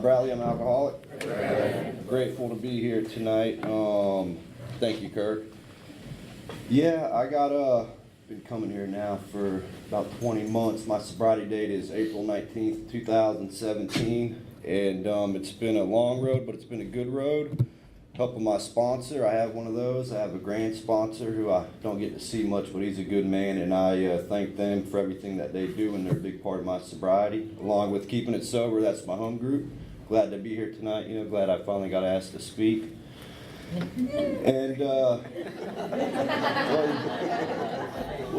Bradley, I'm an alcoholic. Grateful to be here tonight. Thank you, Kirk. Yeah, I got been coming here now for about 20 months. My sobriety date is April 19th, 2017, and it's been a long road, but it's been a good road. Helping my sponsor, I have one of those. I have a grand sponsor who I don't get to see much, but he's a good man, and I thank them for everything that they do, and they're a big part of my sobriety. Along with keeping it sober, that's my home group. Glad to be here tonight. Glad I finally got asked to speak. And well,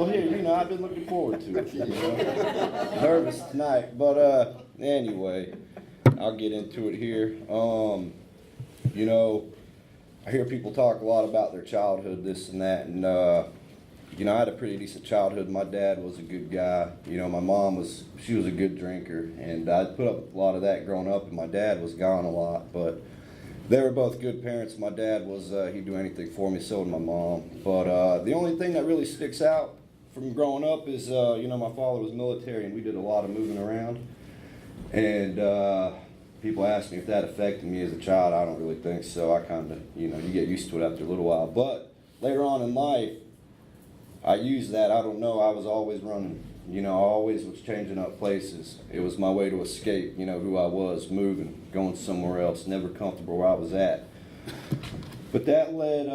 here, I've been looking forward to it. Nervous tonight, but anyway, I'll get into it here. I hear people talk a lot about their childhood, this and that, and I had a pretty decent childhood. My dad was a good guy. My mom she was a good drinker, and I put up with a lot of that growing up, and my dad was gone a lot, but they were both good parents. My dad he'd do anything for me, so did my mom. But the only thing that really sticks out from growing up is, my father was military, and we did a lot of moving around, and people ask me if that affected me as a child. I don't really think so. I kind of, you get used to it after a little while. But later on in life, I used that. I don't know. I was always running. I always was changing up places. It was my way to escape, who I was, moving, going somewhere else, never comfortable where I was at. But that led,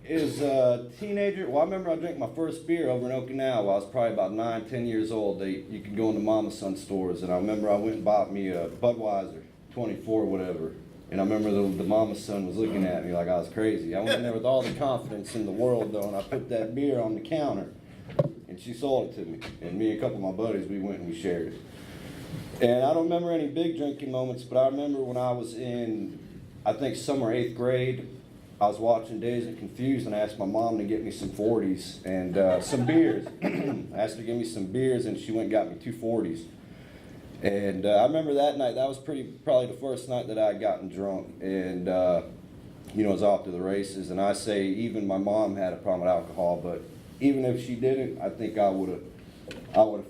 as a teenager, I remember I drank my first beer over in Okinawa. I was probably about 9, 10 years old. You could go into Mama Son stores, and I remember I went and bought me a Budweiser, 24 or whatever. And I remember the Mama Son was looking at me like I was crazy. I went in there with all the confidence in the world, though, and I put that beer on the counter, and she sold it to me. And me and a couple of my buddies, we went and we shared it. And I don't remember any big drinking moments, but I remember when I was in, I think, summer 8th grade, I was watching Dazed and Confused, and I asked my mom to get me some 40s and some beers. I asked her to give me some beers, and she went and got me 2 40s. And I remember that night. That was probably the first night that I had gotten drunk, and I was off to the races. And I say even my mom had a problem with alcohol, but even if she didn't, I think I would have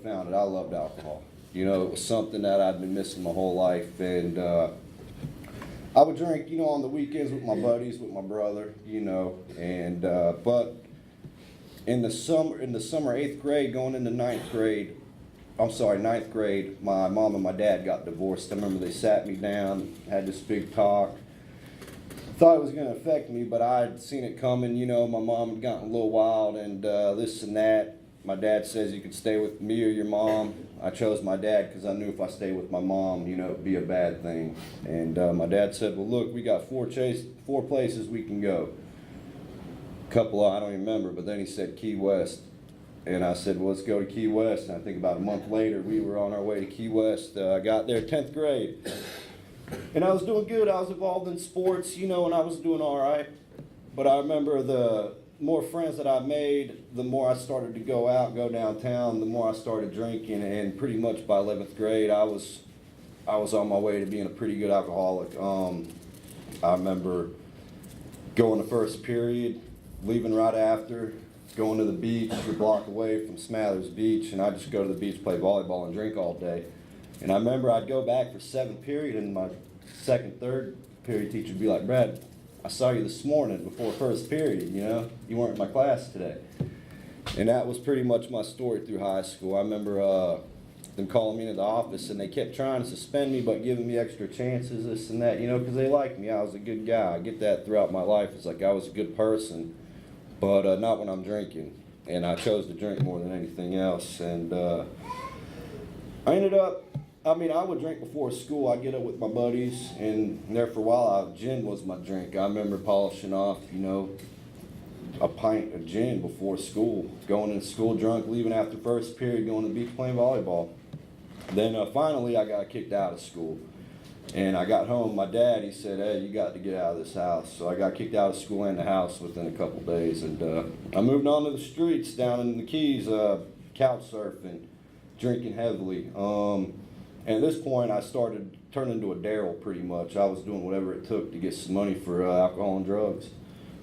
found it. I loved alcohol. It was something that I'd been missing my whole life, and I would drink, on the weekends with my buddies, with my brother, and but in the summer 8th grade, going into 9th grade, my mom and my dad got divorced. I remember they sat me down, had this big talk. Thought it was going to affect me, but I'd seen it coming. My mom had gotten a little wild and this and that. My dad says you could stay with me or your mom. I chose my dad because I knew if I stayed with my mom, it'd be a bad thing. And my dad said, well, look, we got 4 places we can go. I don't even remember, but then he said Key West. And I said, well, let's go to Key West. And I think about a month later, we were on our way to Key West. I got there 10th grade. And I was doing good. I was involved in sports, and I was doing all right. But I remember the more friends that I made, the more I started to go out, go downtown, the more I started drinking. And pretty much by 11th grade, I was on my way to being a pretty good alcoholic. I remember going to first period, leaving right after, going to the beach, a block away from Smathers Beach, and I'd just go to the beach, play volleyball, and drink all day. And I remember I'd go back for 7th period, and my 2nd, 3rd period teacher would be like, Brad, I saw you this morning before first period, you weren't in my class today. And that was pretty much my story through high school. I remember them calling me into the office, and they kept trying to suspend me, but giving me extra chances, this and that, because they liked me. I was a good guy. I get that throughout my life. It's like I was a good person, but not when I'm drinking. And I chose to drink more than anything else. And I ended up, I would drink before school. I'd get up with my buddies, and there for a while, gin was my drink. I remember polishing off, a pint of gin before school, going into school drunk, leaving after first period, going to the beach, playing volleyball. Then finally, I got kicked out of school. And I got home, my dad, he said, hey, you got to get out of this house. So I got kicked out of school and the house within a couple days. And I moved on to the streets down in the Keys, couch surfing, drinking heavily. And at this point, I started turning into a Daryl pretty much. I was doing whatever it took to get some money for alcohol and drugs.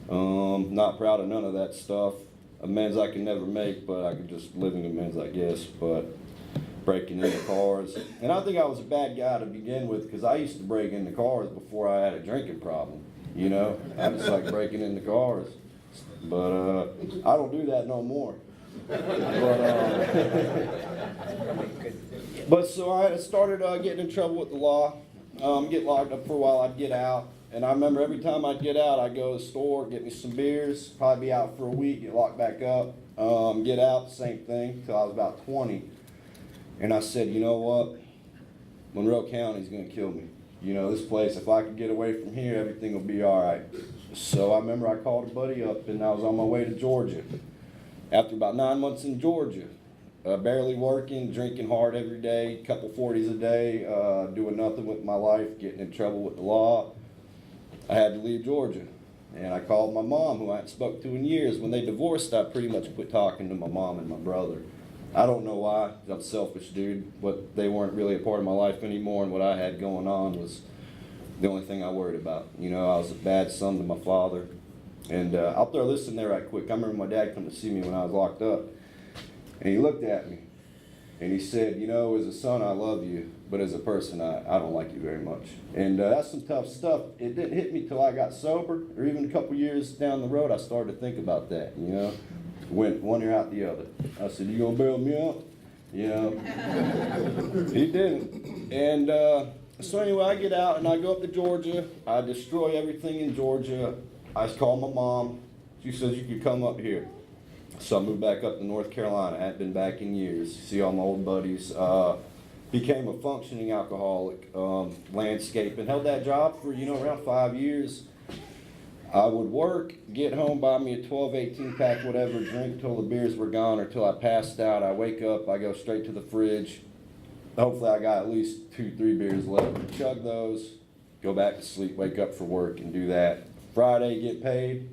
Not proud of none of that stuff. Amends I can never make, but I could just live in amends, I guess. But breaking into cars. And I think I was a bad guy to begin with because I used to break into cars before I had a drinking problem. You know, I just like breaking into cars. But I don't do that no more. But so I started getting in trouble with the law. Get locked up for a while, I'd get out. And I remember every time I'd get out, I'd go to the store, get me some beers, probably be out for a week, get locked back up, get out, same thing, till I was about 20. And I said, you know what? Monroe County's gonna kill me. You know, this place, if I could get away from here, everything will be all right. So I remember I called a buddy up and I was on my way to Georgia. After about 9 months in Georgia, barely working, drinking hard every day, couple 40s a day, doing nothing with my life, getting in trouble with the law, I had to leave Georgia. And I called my mom, who I hadn't spoken to in years. When they divorced, I pretty much quit talking to my mom and my brother. I don't know why. I'm a selfish dude, but they weren't really a part of my life anymore, and what I had going on was the only thing I worried about. You know, I was a bad son to my father. And I'll throw this in there right quick. I remember my dad come to see me when I was locked up, and he looked at me, and he said, you know, as a son, I love you, but as a person, I don't like you very much. And that's some tough stuff. It didn't hit me till I got sober, or even a couple years down the road, I started to think about that, you know. Went one ear out the other. I said, you gonna bail me out? You know, he didn't. And so anyway, I get out and I go up to Georgia. I destroy everything in Georgia. I call my mom. She says, you could come up here. So I moved back up to North Carolina. I hadn't been back in years. See all my old buddies. Became a functioning alcoholic, landscaping. Held that job for, you know, around 5 years. I would work, get home, buy me a 12, 18 pack, whatever, drink till the beers were gone or till I passed out. I wake up, I go straight to the fridge. Hopefully I got at least 2, 3 beers left. Chug those, go back to sleep, wake up for work and do that. Friday, get paid,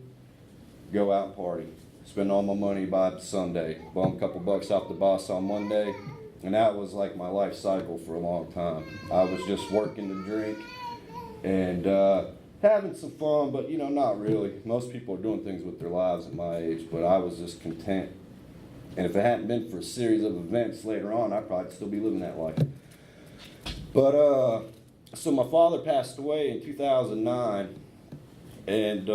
go out and party. Spend all my money by Sunday. Bum a couple bucks off the boss on Monday. And that was like my life cycle for a long time. I was just working to drink and having some fun, but you know, not really. Most people are doing things with their lives at my age, but I was just content. And if it hadn't been for a series of events later on, I'd probably still be living that life. But so my father passed away in 2009, and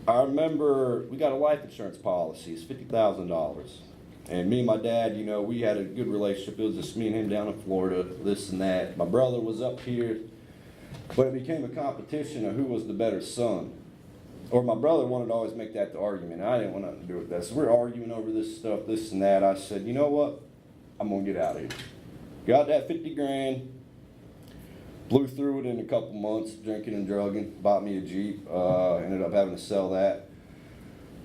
I remember we got a life insurance policy. It's $50,000. And me and my dad, you know, we had a good relationship. It was just me and him down in Florida, this and that. My brother was up here, but it became a competition of who was the better son. Or my brother wanted to always make that the argument. I didn't want nothing to do with that. So we're arguing over this stuff, this and that. I said, you know what? I'm going to get out of here. Got that 50 grand, blew through it in a couple months, drinking and drugging, bought me a Jeep, ended up having to sell that.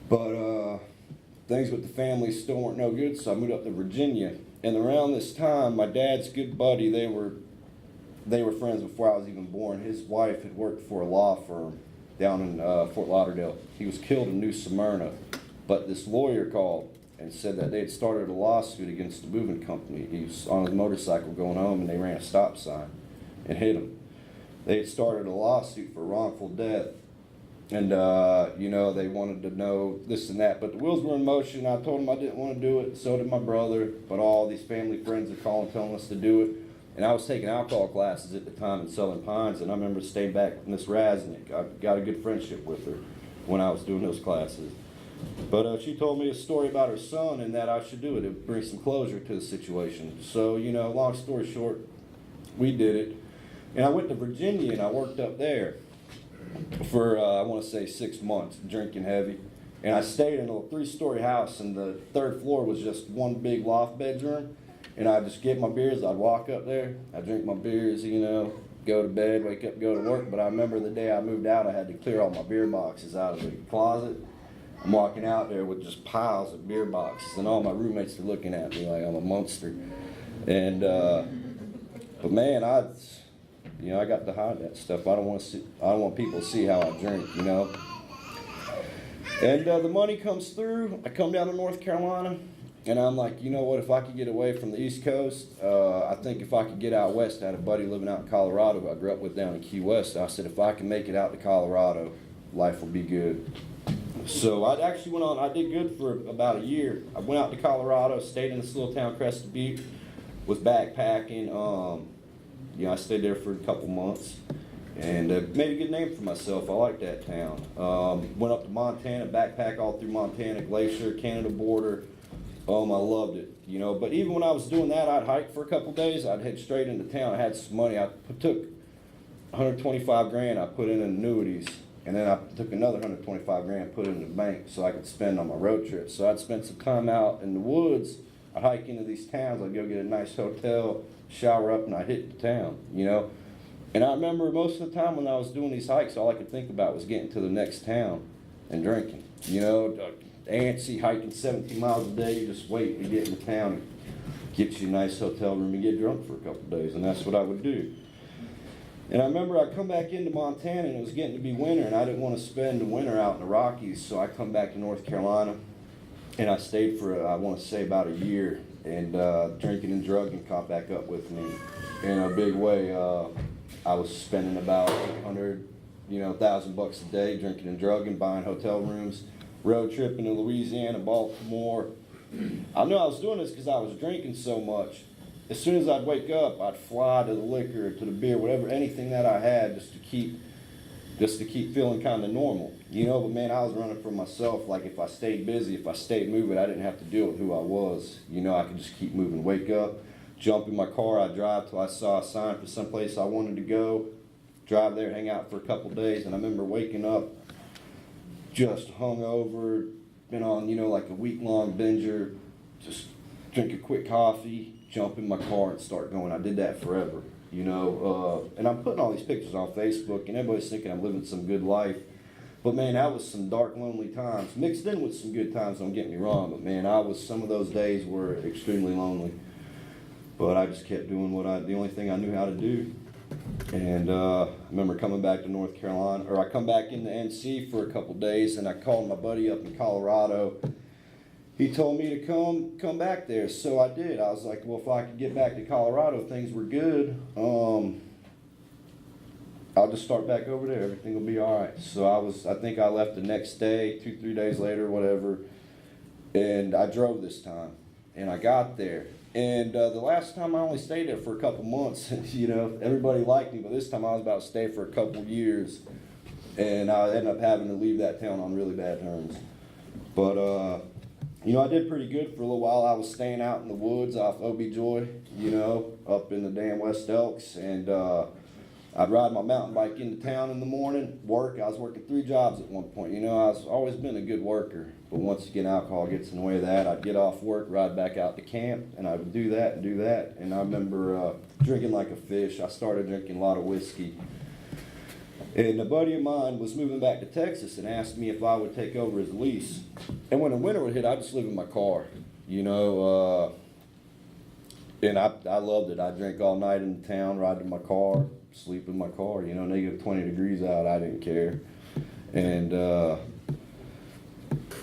But things with the family still weren't no good, so I moved up to Virginia. And around this time, my dad's good buddy, they were friends before I was even born. His wife had worked for a law firm down in Fort Lauderdale. He was killed in New Smyrna, but this lawyer called and said that they had started a lawsuit against the moving company. He was on his motorcycle going home and they ran a stop sign and hit him. They had started a lawsuit for wrongful death. And, you know, they wanted to know this and that. But the wheels were in motion. I told them I didn't want to do it. So did my brother. But all these family friends are calling, telling us to do it. And I was taking alcohol classes at the time in Southern Pines. And I remember staying back with Miss Raznick. I got a good friendship with her when I was doing those classes. But she told me a story about her son and that I should do it. It would bring some closure to the situation. So, you know, long story short, we did it. And I went to Virginia and I worked up there for, I want to say 6 months, drinking heavy. And I stayed in a 3-story house, and the 3rd floor was just one big loft bedroom. And I'd just get my beers, I'd walk up there, I'd drink my beers, you know, go to bed, wake up, go to work. But I remember the day I moved out, I had to clear all my beer boxes out of the closet. I'm walking out there with just piles of beer boxes, and all my roommates are looking at me like I'm a monster. And, but man, you know, I got to hide that stuff. I don't want people to see how I drink, you know. And the money comes through. I come down to North Carolina, and I'm like, you know what? If I could get away from the East Coast, I think if I could get out west. I had a buddy living out in Colorado who I grew up with down in Key West. I said, if I can make it out to Colorado, life will be good. So I actually went on, I did good for about a year. I went out to Colorado, stayed in this little town, Crested Butte, was backpacking. I stayed there for a couple months and made a good name for myself. I like that town. Went up to Montana, backpack all through Montana, Glacier, Canada border. I loved it, But even when I was doing that, I'd hike for a couple days. I'd head straight into town. I had some money. I took 125 grand. I put in annuities, and then I took another 125 grand, put it in the bank so I could spend on my road trip. So I'd spend some time out in the woods. I'd hike into these towns. I'd go get a nice hotel, shower up, and I'd hit the town, And I remember most of the time when I was doing these hikes, all I could think about was getting to the next town and drinking, antsy, hiking 17 miles a day, you just wait to get into town and get you a nice hotel room and get drunk for a couple of days, and that's what I would do. And I remember I come back into Montana and it was getting to be winter and I didn't want to spend the winter out in the Rockies, so I come back to North Carolina and I stayed for, I want to say about a year, and drinking and drugging caught back up with me in a big way. I was spending about $1,000 a day drinking and drugging, buying hotel rooms, road tripping to Louisiana, Baltimore. I knew I was doing this because I was drinking so much. As soon as I'd wake up, I'd fly to the liquor, to the beer, whatever, anything that I had, just to keep feeling kind of normal, But man, I was running for myself. Like if I stayed busy, if I stayed moving, I didn't have to deal with who I was. I could just keep moving. Wake up, jump in my car, I'd drive till I saw a sign for someplace I wanted to go, drive there, hang out for a couple days, and I remember waking up just hungover, been on, like a week-long binger, just drink a quick coffee, jump in my car and start going. I did that forever, and I'm putting all these pictures on Facebook and everybody's thinking I'm living some good life. But man, that was some dark, lonely times, mixed in with some good times, don't get me wrong, but man, some of those days were extremely lonely. But I just kept doing the only thing I knew how to do. And I remember coming back to North Carolina, or I come back into NC for a couple days, and I called my buddy up in Colorado. He told me to come back there, so I did. I was like, well, if I could get back to Colorado, things were good. I'll just start back over there. Everything will be all right. So I think I left the next day, 2-3 days later, whatever, and I drove this time, and I got there. And the last time I only stayed there for a couple months. Everybody liked me, but this time I was about to stay for a couple years, and I ended up having to leave that town on really bad terms. But I did pretty good for a little while. I was staying out in the woods off Objoy, up in the damn West Elks, and I'd ride my mountain bike into town in the morning, work. I was working 3 jobs at one point. I've always been a good worker, but once again, alcohol gets in the way of that. I'd get off work, ride back out to camp, and I would do that and do that. And I remember drinking like a fish. I started drinking a lot of whiskey. And a buddy of mine was moving back to Texas and asked me if I would take over his lease. And when the winter would hit, I'd just live in my car, and I loved it. I'd drink all night in town, ride to my car, sleep in my car, negative 20 degrees out, I didn't care. And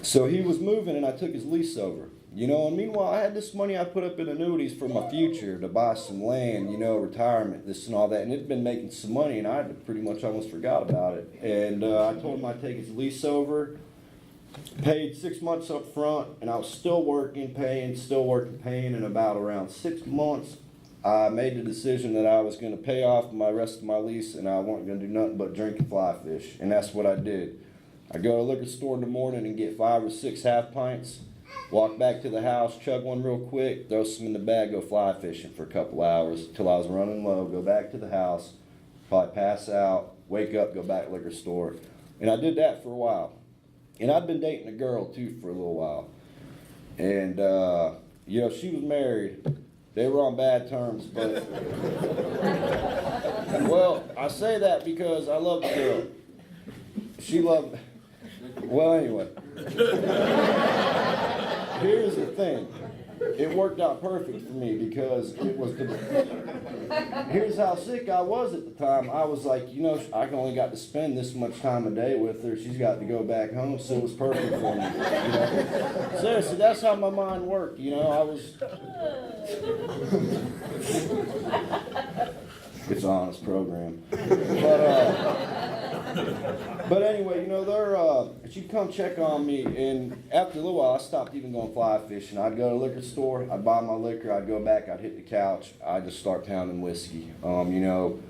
so he was moving and I took his lease over, and meanwhile I had this money I put up in annuities for my future to buy some land, retirement, this and all that, and it'd been making some money and I pretty much almost forgot about it. And I told him I'd take his lease over, paid 6 months up front, and I was still working, paying, and about around 6 months, I made the decision that I was going to pay off my rest of my lease and I wasn't going to do nothing but drink and fly fish. And that's what I did. I go to a liquor store in the morning and get 5 or 6 half pints, walk back to the house, chug one real quick, throw some in the bag, go fly fishing for a couple hours till I was running low, go back to the house, probably pass out, wake up, go back to the liquor store. And I did that for a while. And I'd been dating a girl too for a little while. And, she was married. They were on bad terms, but, well, I say that because I love the girl. She loved, well, anyway. Here's the thing. It worked out perfect for me because it was here's how sick I was at the time. I was like, I only got to spend this much time a day with her. She's got to go back home, so it was perfect for me. Seriously, that's how my mind worked. I was. It's an honest program, But anyway, you know, she'd come check on me, and after a little while, I stopped even going fly fishing. I'd go to the liquor store, I'd buy my liquor, I'd go back, I'd hit the couch, I'd just start pounding whiskey, and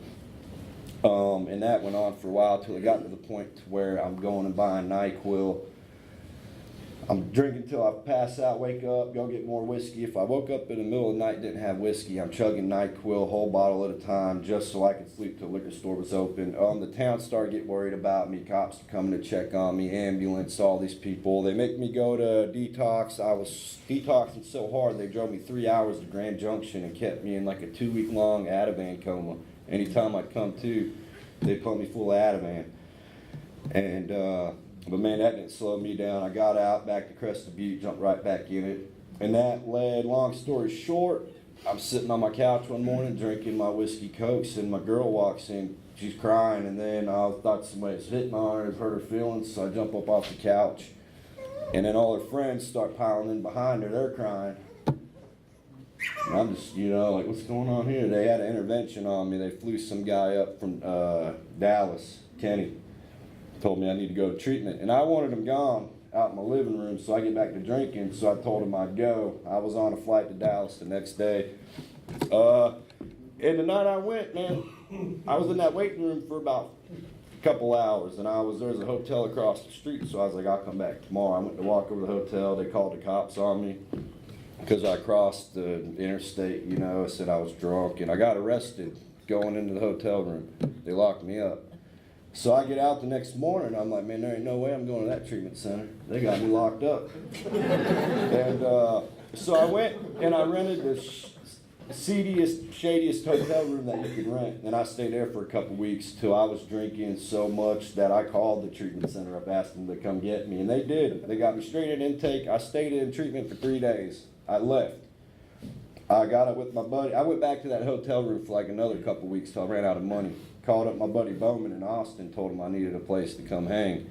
that went on for a while till it got to the point to where I'm going and buying NyQuil. I'm drinking till I pass out, wake up, go get more whiskey. If I woke up in the middle of the night and didn't have whiskey, I'm chugging NyQuil, whole bottle at a time, just so I could sleep till the liquor store was open. The town started getting worried about me. Cops were coming to check on me, ambulance, all these people. They make me go to detox. I was detoxing so hard, they drove me 3 hours to Grand Junction and kept me in like a 2-week-long Ativan coma. Anytime I'd come to, they'd put me full of Ativan. And, but man, that didn't slow me down. I got out, back to Crested Butte, jumped right back in it. And that led, long story short, I'm sitting on my couch one morning drinking my whiskey cokes, and my girl walks in. She's crying, and then I thought somebody was hitting on her, hurt her feelings, so I jump up off the couch. And then all her friends start piling in behind her. They're crying. And I'm just, like, what's going on here? They had an intervention on me. They flew some guy up from Dallas, Kenny. Told me I need to go to treatment. And I wanted him gone out in my living room so I get back to drinking, so I told him I'd go. I was on a flight to Dallas the next day. And the night I went, man, I was in that waiting room for about a couple hours, and there was a hotel across the street, so I was like, I'll come back tomorrow. I went to walk over to the hotel. They called the cops on me because I crossed the interstate, said I was drunk, and I got arrested going into the hotel room. They locked me up. So I get out the next morning, I'm like, man, there ain't no way I'm going to that treatment center. They got me locked up. And so I went and I rented the seediest, shadiest hotel room that you could rent. And I stayed there for a couple weeks till I was drinking so much that I called the treatment center up, asked them to come get me. And they did. They got me straight in intake. I stayed in treatment for 3 days. I left. I got up with my buddy. I went back to that hotel room for like another couple weeks till I ran out of money. Called up my buddy Bowman in Austin, told him I needed a place to come hang.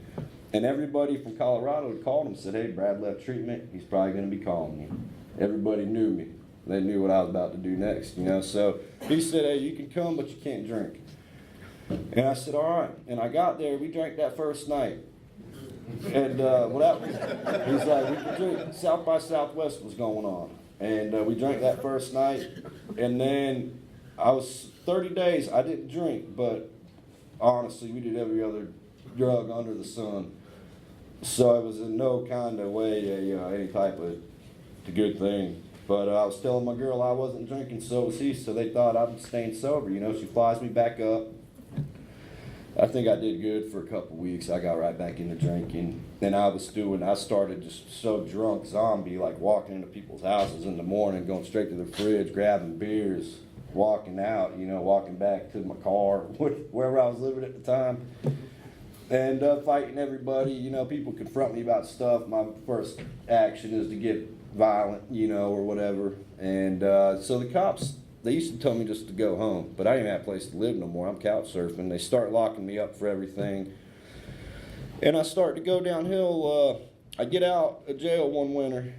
And everybody from Colorado had called him and said, hey, Brad left treatment. He's probably going to be calling you. Everybody knew me. They knew what I was about to do next, So he said, hey, you can come, but you can't drink. And I said, all right. And I got there. We drank that first night. And he's like, we can drink. South by Southwest was going on. And we drank that first night. And then I was 30 days, I didn't drink, but honestly, we did every other drug under the sun. So it was in no kind of way any type of good thing. But I was telling my girl I wasn't drinking, so was he, so they thought I'm staying sober. She flies me back up. I think I did good for a couple weeks. I got right back into drinking. And I started just so drunk, zombie, like walking into people's houses in the morning, going straight to the fridge, grabbing beers, walking out, walking back to my car, wherever I was living at the time, and fighting everybody. People confront me about stuff. My first action is to get violent, or whatever. And so the cops, they used to tell me just to go home, but I didn't have a place to live no more. I'm couch surfing. They start locking me up for everything. And I start to go downhill. I get out of jail one winter.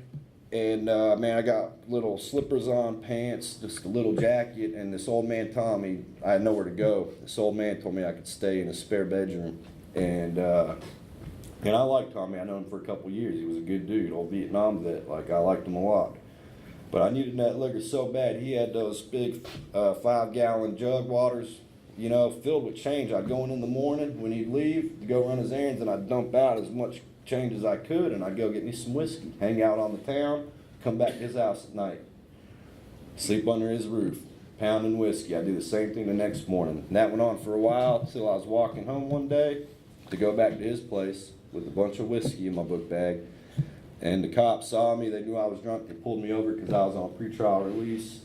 And man, I got little slippers on, pants, just a little jacket, and this old man Tommy, I had nowhere to go. This old man told me I could stay in a spare bedroom. And I liked Tommy. I known him for a couple years. He was a good dude, old Vietnam vet. Like, I liked him a lot. But I needed that liquor so bad. He had those big 5-gallon jug waters, filled with change. I'd go in the morning when he'd leave to go run his errands, and I'd dump out as much change as I could, and I'd go get me some whiskey, hang out on the town, come back to his house at night, sleep under his roof, pounding whiskey. I'd do the same thing the next morning. And that went on for a while till I was walking home one day to go back to his place with a bunch of whiskey in my book bag. And the cops saw me. They knew I was drunk. They pulled me over because I was on pretrial release.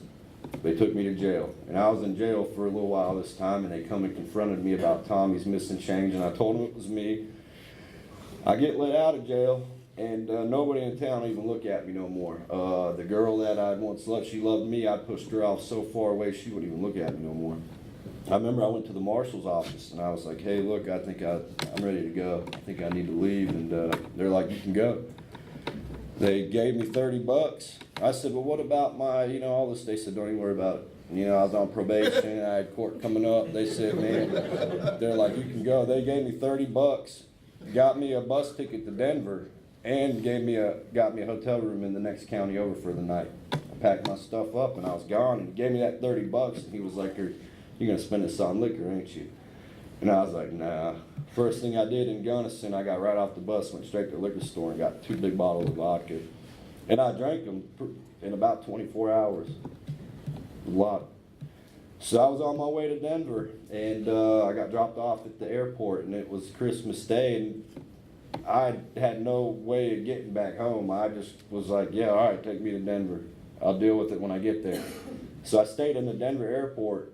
They took me to jail. And I was in jail for a little while this time, and they come and confronted me about Tommy's missing change, and I told them it was me. I get let out of jail, and nobody in town even look at me no more. The girl that I'd once loved, she loved me. I pushed her off so far away, she wouldn't even look at me no more. I remember I went to the marshal's office, and I was like, hey, look, I think I'm ready to go. I think I need to leave. And they're like, you can go. They gave me $30. I said, well, what about my, all this? They said, don't even worry about it. You know, I was on probation, I had court coming up. They said, man, they're like, you can go. They gave me $30, got me a bus ticket to Denver, and got me a hotel room in the next county over for the night. I packed my stuff up and I was gone, and he gave me that $30, and he was like, you're gonna spend this on liquor, ain't you? And I was like, nah. First thing I did in Gunnison, I got right off the bus, went straight to the liquor store and got 2 big bottles of vodka. And I drank them in about 24 hours. A lot. So I was on my way to Denver, and I got dropped off at the airport, and it was Christmas Day, and I had no way of getting back home. I just was like, yeah, all right, take me to Denver. I'll deal with it when I get there. So I stayed in the Denver airport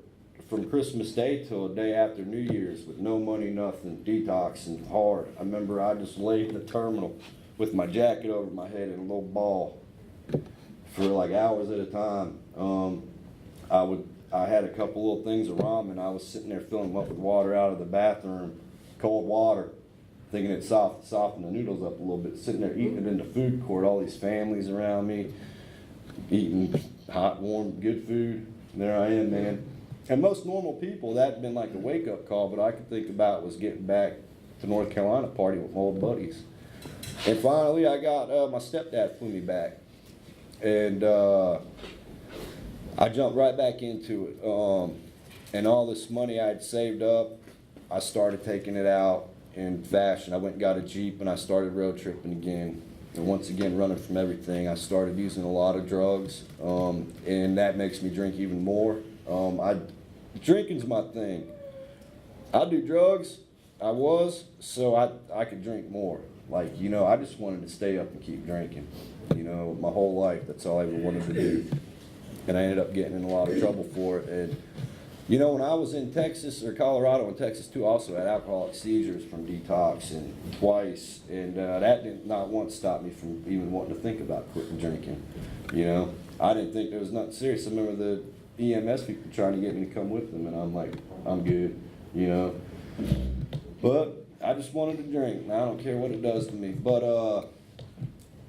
from Christmas Day till a day after New Year's with no money, nothing, detoxing hard. I remember I just laid in the terminal with my jacket over my head in a little ball for like hours at a time. I had a couple little things of ramen. I was sitting there filling them up with water out of the bathroom, cold water, thinking it'd soften the noodles up a little bit, sitting there eating it in the food court, all these families around me, eating hot, warm, good food. And there I am, man. And most normal people, that'd been like a wake-up call, but I could think about was getting back to North Carolina party with my old buddies. And finally, I got, my stepdad flew me back. And I jumped right back into it. And all this money I had saved up, I started taking it out in fashion. I went and got a Jeep, and I started road tripping again. And once again, running from everything. I started using a lot of drugs, and that makes me drink even more. Drinking's my thing. I do drugs, so I could drink more. Like, you know, I just wanted to stay up and keep drinking. You know, my whole life, that's all I ever wanted to do. And I ended up getting in a lot of trouble for it. And, you know, when I was in Texas, or Colorado and Texas too, I also had alcoholic seizures from detoxing twice. And that did not once stop me from even wanting to think about quitting drinking. You know, I didn't think there was nothing serious. I remember the EMS people trying to get me to come with them, and I'm like, I'm good, you know. But I just wanted to drink, and I don't care what it does to me. But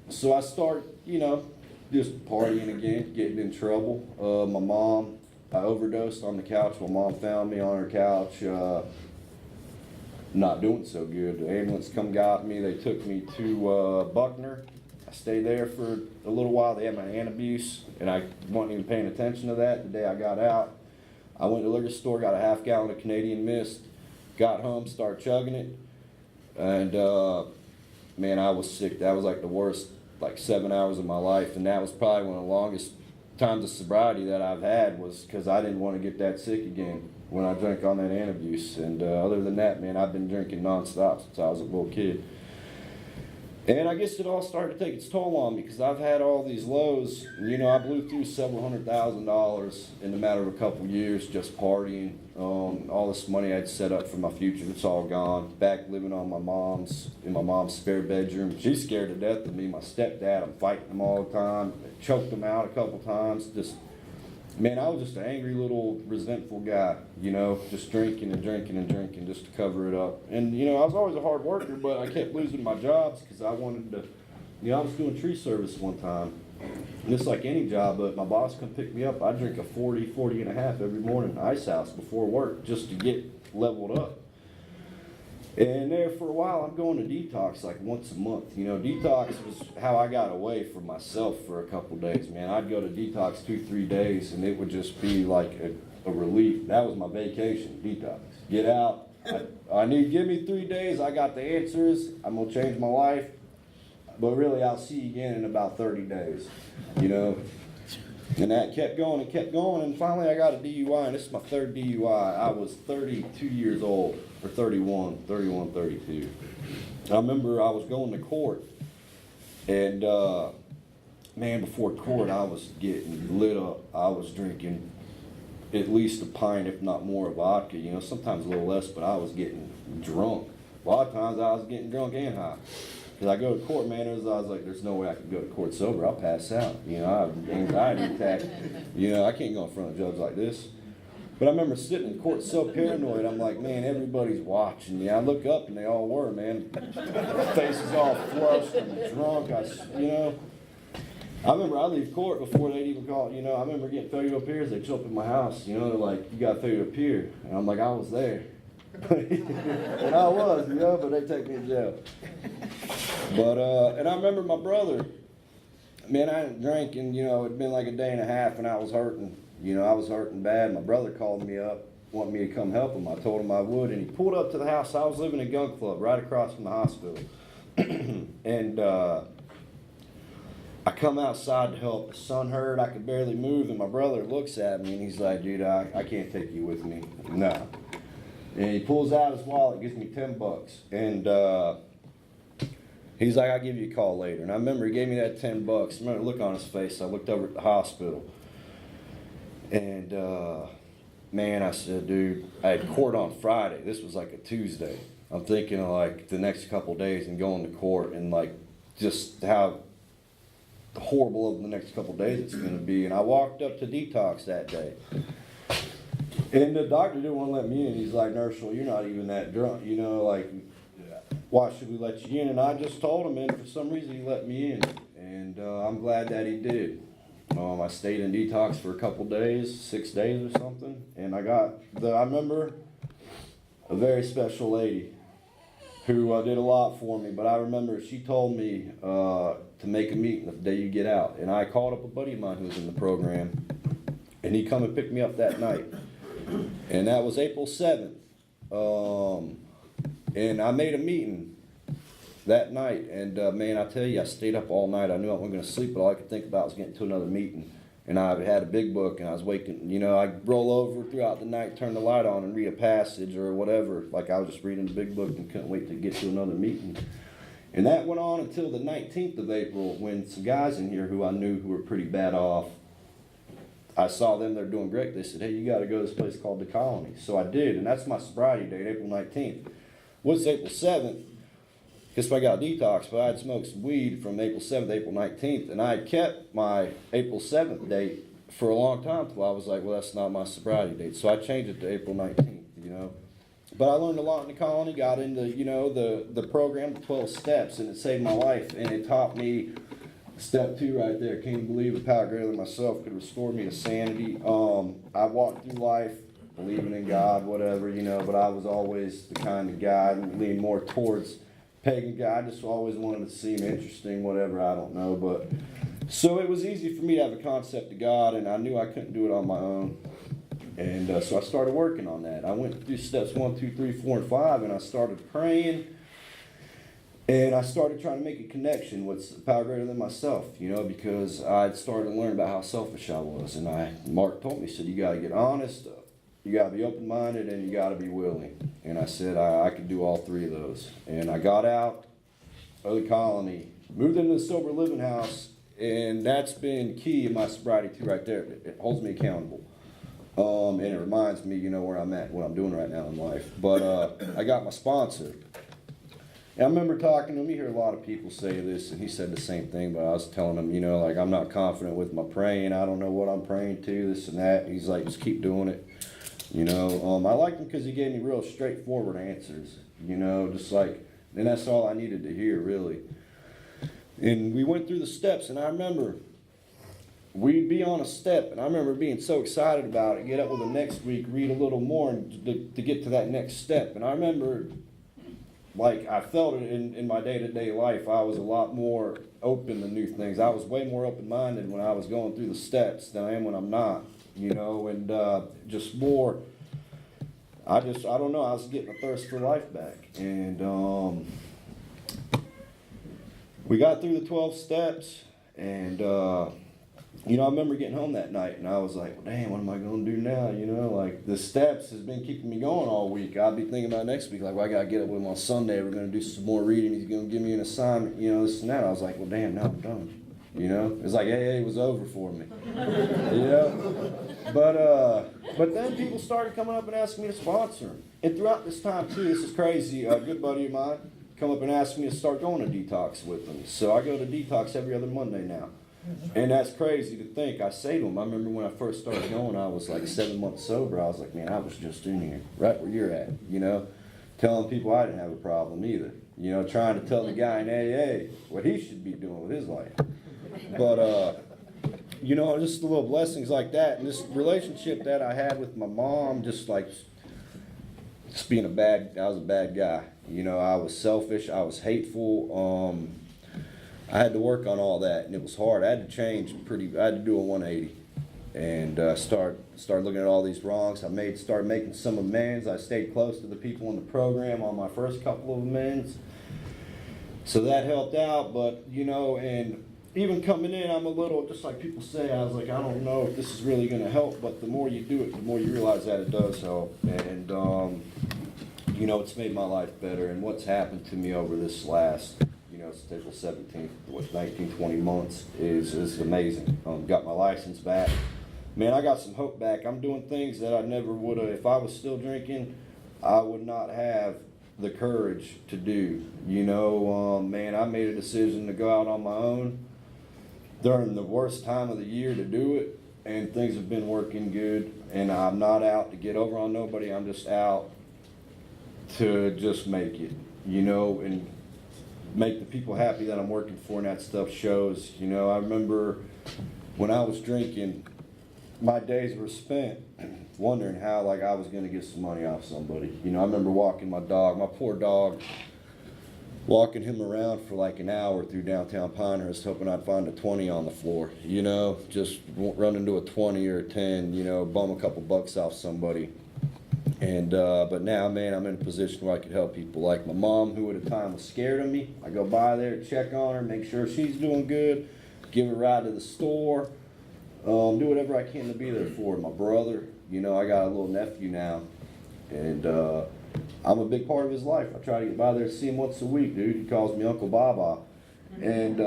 so I start, you know, just partying again, getting in trouble. My mom, I overdosed on the couch. My mom found me on her couch, not doing so good. The ambulance come got me. They took me to Buckner. I stayed there for a little while. They had my hand abuse, and I wasn't even paying attention to that. The day I got out, I went to the liquor store, got a half gallon of Canadian Mist, got home, started chugging it, and man, I was sick. That was like the worst, like 7 hours of my life, and that was probably one of the longest times of sobriety that I've had, was because I didn't want to get that sick again when I drank on that hand abuse. And other than that, man, I've been drinking nonstop since I was a little kid. And I guess it all started to take its toll on me, because I've had all these lows. You know, I blew through several $100,000 in a matter of a couple years just partying. All this money I'd set up for my future, it's all gone. Back living on in my mom's spare bedroom. She's scared to death of me. My stepdad, I'm fighting him all the time. I choked him out a couple times. Man, I was just an angry little resentful guy, you know, just drinking and drinking and drinking just to cover it up. And, you know, I was always a hard worker, but I kept losing my jobs because I wanted to, you know, I was doing tree service one time. And it's like any job, but my boss come pick me up. I drink a 40 and a half every morning, ice house before work, just to get leveled up. And there for a while, I'm going to detox like once a month. You know, detox was how I got away from myself for a couple days, man. I'd go to detox 2-3 days, and it would just be like a relief. That was my vacation, detox. Get out. Give me 3 days. I got the answers. I'm going to change my life. But really, I'll see you again in about 30 days, you know. And that kept going, and finally I got a DUI, and this is my third DUI. I was 32 years old, or 31, 32. I remember I was going to court, and man, before court I was getting lit up. I was drinking at least a pint, if not more, of vodka, you know, sometimes a little less, but I was getting drunk. A lot of times I was getting drunk and high. Because I go to court, man, I was like, there's no way I can go to court sober. I'll pass out. You know, I have an anxiety attack. You know, I can't go in front of a judge like this. But I remember sitting in court so paranoid. I'm like, man, everybody's watching me. I look up, and they all were, man. Faces all flushed and drunk. You know, I remember I leave court before they'd even call, you know, I remember getting failure to appear. They show up in my house, you know, they're like, you got failure to appear. And I'm like, I was there. And I was, you know, but they take me to jail. But, and I remember my brother, man, I hadn't drank and, you know, it'd been like a day and a half and I was hurting. You know, I was hurting bad. My brother called me up, wanted me to come help him. I told him I would, and he pulled up to the house. I was living in a gun club right across from the hospital. And I come outside to help. The sun hurt. I could barely move, and my brother looks at me, and he's like, dude, I can't take you with me. No. And he pulls out his wallet, gives me $10. And he's like, I'll give you a call later. And I remember he gave me that $10. I remember the look on his face. I looked over at the hospital. And, man, I said, dude, I had court on Friday. This was like a Tuesday. I'm thinking of like the next couple of days and going to court and like just how horrible of the next couple of days it's going to be. And I walked up to detox that day. And the doctor didn't want to let me in. He's like, Nurse, well, you're not even that drunk. You know, like, why should we let you in? And I just told him, and for some reason he let me in. And I'm glad that he did. I stayed in detox for a couple days, 6 days or something. And I remember a very special lady who did a lot for me. But I remember she told me to make a meeting the day you get out. And I called up a buddy of mine who was in the program. And he come and picked me up that night. And that was April 7th. And I made a meeting that night. And man, I tell you, I stayed up all night. I knew I wasn't going to sleep, but all I could think about was getting to another meeting. And I had a big book, and I was waking, you know, I'd roll over throughout the night, turn the light on, and read a passage or whatever. Like I was just reading the big book and couldn't wait to get to another meeting. And that went on until the 19th of April when some guys in here who I knew who were pretty bad off, I saw them, they're doing great. They said, hey, you got to go to this place called the Colony. So I did, and that's my sobriety date, April 19th. What's April 7th? Guess I got detox, but I had smoked some weed from April 7th to April 19th, and I had kept my April 7th date for a long time until I was like, well, that's not my sobriety date. So I changed it to April 19th, you know. But I learned a lot in the Colony, got into, you know, the program, the 12 steps, and it saved my life, and it taught me step 2 right there. Can't you believe a power greater than myself could restore me to sanity? I walked through life believing in God, whatever, you know, but I was always the kind of guy and leaned more towards pagan guy. I just always wanted to seem interesting, whatever, I don't know. But so it was easy for me to have a concept of God, and I knew I couldn't do it on my own. And so I started working on that. I went through steps 1, 2, 3, 4, and 5, and I started praying. And I started trying to make a connection with power greater than myself, you know, because I'd started to learn about how selfish I was. And Mark told me, he said, you got to get honest, you got to be open-minded, and you got to be willing. And I said, I could do all 3 of those. And I got out of the Colony, moved into the sober living house, and that's been key in my sobriety too right there. It holds me accountable. And it reminds me, you know, where I'm at, what I'm doing right now in life. But I got my sponsor. And I remember talking to him. You hear a lot of people say this, and he said the same thing, but I was telling him, you know, like, I'm not confident with my praying. I don't know what I'm praying to, this and that. And he's like, just keep doing it. You know, I liked him because he gave me real straightforward answers, you know, just like, and that's all I needed to hear, really. And we went through the steps, and I remember we'd be on a step, and I remember being so excited about it, get up with the next week, read a little more and to get to that next step. And I remember, like, I felt it in my day-to-day life. I was a lot more open to new things. I was way more open-minded when I was going through the steps than I am when I'm not, you know, and just more, I don't know, I was getting a thirst for life back. And we got through the 12 steps, and you know, I remember getting home that night, and I was like, well, damn, what am I going to do now? You know, like, the steps has been keeping me going all week. I'll be thinking about next week, like, well, I got to get up with him on Sunday. We're going to do some more reading. He's going to give me an assignment, you know, this and that. I was like, well, damn, now I'm done. You know, it's like AA was over for me. You know? But then people started coming up and asking me to sponsor them. And throughout this time, too, this is crazy, a good buddy of mine come up and asked me to start going to detox with them. So I go to detox every other Monday now. And that's crazy to think. I say to him, I remember when I first started going, I was like 7 months sober. I was like, man, I was just in here, right where you're at, you know, telling people I didn't have a problem either. you know, trying to tell the guy in AA what he should be doing with his life. But, you know, just the little blessings like that, and this relationship that I had with my mom, just like, just being I was a bad guy. You know, I was selfish, I was hateful, I had to work on all that, and it was hard. I had to change I had to do a 180, and start looking at all these wrongs. Started making some amends. I stayed close to the people in the program on my first couple of amends, so that helped out. But, you know, and even coming in, I'm a little, just like people say, I was like, I don't know if this is really going to help, but the more you do it, the more you realize that it does help. And, you know, it's made my life better. And what's happened to me over this last, you know, since April 17th, 19, 20 months is amazing. Got my license back. Man, I got some hope back. I'm doing things that I never would have. If I was still drinking, I would not have the courage to do. You know, man, I made a decision to go out on my own during the worst time of the year to do it, and things have been working good. And I'm not out to get over on nobody. I'm just out to just make it, you know, and make the people happy that I'm working for, and that stuff shows. You know, I remember when I was drinking, my days were spent wondering how, like, I was going to get some money off somebody. You know, I remember walking my poor dog, walking him around for like an hour through downtown Pinehurst, hoping I'd find a 20 on the floor, you know, just run into a 20 or a 10, you know, bum a couple bucks off somebody. And, but now, man, I'm in a position where I could help people. Like my mom, who at the time was scared of me, I go by there, check on her, make sure she's doing good, give her a ride to the store, do whatever I can to be there for her. My brother, you know, I got a little nephew now, and I'm a big part of his life. I try to get by there and see him once a week, dude. He calls me Uncle Baba. And,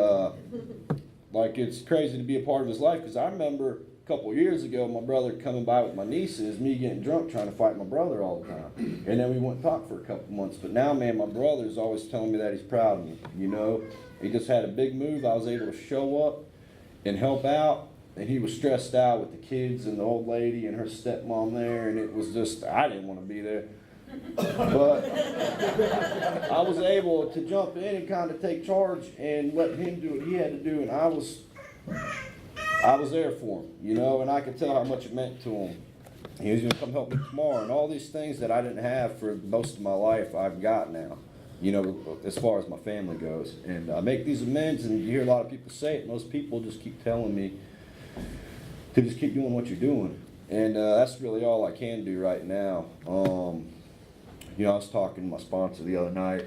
like, it's crazy to be a part of his life, because I remember a couple years ago, my brother coming by with my nieces, me getting drunk trying to fight my brother all the time. And then we wouldn't talk for a couple months. But now, man, my brother's always telling me that he's proud of me, you know. He just had a big move. I was able to show up and help out. And he was stressed out with the kids and the old lady and her stepmom there. And it was just, I didn't want to be there. But I was able to jump in and kind of take charge and let him do what he had to do, and I was there for him, you know, and I could tell how much it meant to him. He was going to come help me tomorrow, and all these things that I didn't have for most of my life, I've got now, you know, as far as my family goes. And I make these amends, and you hear a lot of people say it. Most people just keep telling me to just keep doing what you're doing, and that's really all I can do right now. You know, I was talking to my sponsor the other night,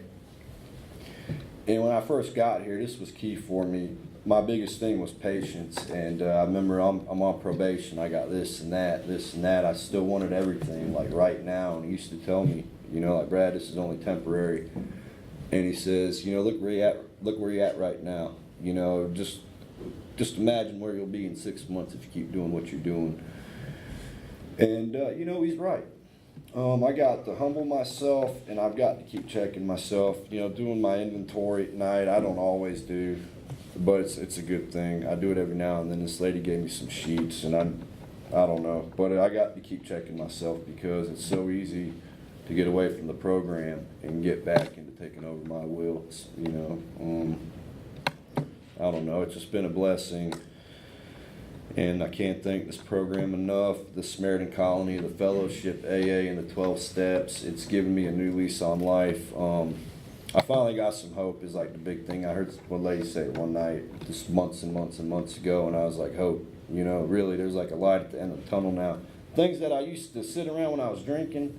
and when I first got here, this was key for me. My biggest thing was patience, and I remember I'm on probation. I got this and that. I still wanted everything, like right now, and he used to tell me, you know, like, Brad, this is only temporary. And he says, you know, look where you're at right now. You know, just imagine where you'll be in 6 months if you keep doing what you're doing. And, you know, he's right. I got to humble myself, and I've got to keep checking myself, you know, doing my inventory at night. I don't always do, but it's a good thing. I do it every now and then. This lady gave me some sheets, and I don't know, but I got to keep checking myself, because it's so easy to get away from the program and get back into taking over my will, you know. I don't know, it's just been a blessing. And I can't thank this program enough, the Samaritan Colony, the Fellowship, AA, and the 12 Steps. It's given me a new lease on life. I finally got some hope is like the big thing. I heard one lady say it one night, just months and months and months ago, and I was like, hope. You know, really, there's like a light at the end of the tunnel now. Things that I used to sit around when I was drinking,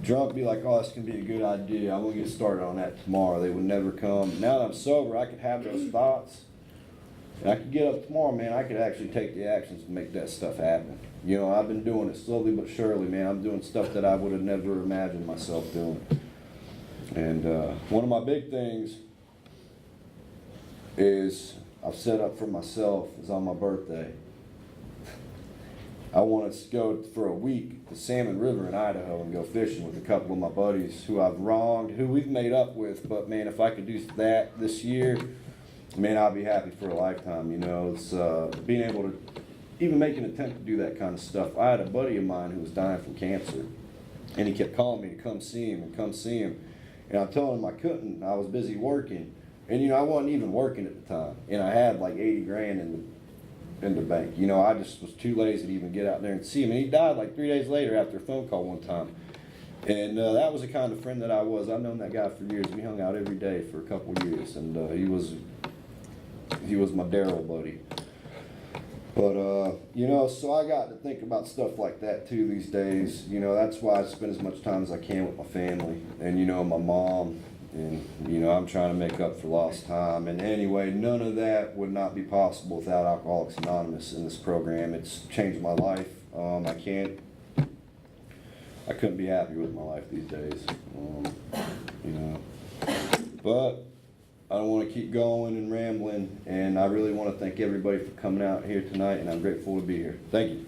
drunk, be like, oh, this can be a good idea. I'm going to get started on that tomorrow. They would never come. Now that I'm sober, I could have those thoughts. And I could get up tomorrow, man, I could actually take the actions to make that stuff happen. You know, I've been doing it slowly but surely, man. I'm doing stuff that I would have never imagined myself doing. And one of my big things is I've set up for myself is on my birthday. I want to go for a week to Salmon River in Idaho and go fishing with a couple of my buddies who I've wronged, who we've made up with. But, man, if I could do that this year, man, I'll be happy for a lifetime, you know. It's being able to even make an attempt to do that kind of stuff. I had a buddy of mine who was dying from cancer, and he kept calling me to come see him and come see him. And I told him I couldn't, I was busy working. And, you know, I wasn't even working at the time. And I had like 80 grand in the bank. You know, I just was too lazy to even get out there and see him. And he died like 3 days later after a phone call one time. And that was the kind of friend that I was. I've known that guy for years. We hung out every day for a couple of years. And he was my Daryl buddy. But, you know, so I got to think about stuff like that too these days. You know, that's why I spend as much time as I can with my family and, you know, my mom. And, you know, I'm trying to make up for lost time. And anyway, none of that would not be possible without Alcoholics Anonymous in this program. It's changed my life. I couldn't be happy with my life these days. You know, but I don't want to keep going and rambling, and I really want to thank everybody for coming out here tonight, and I'm grateful to be here. Thank you.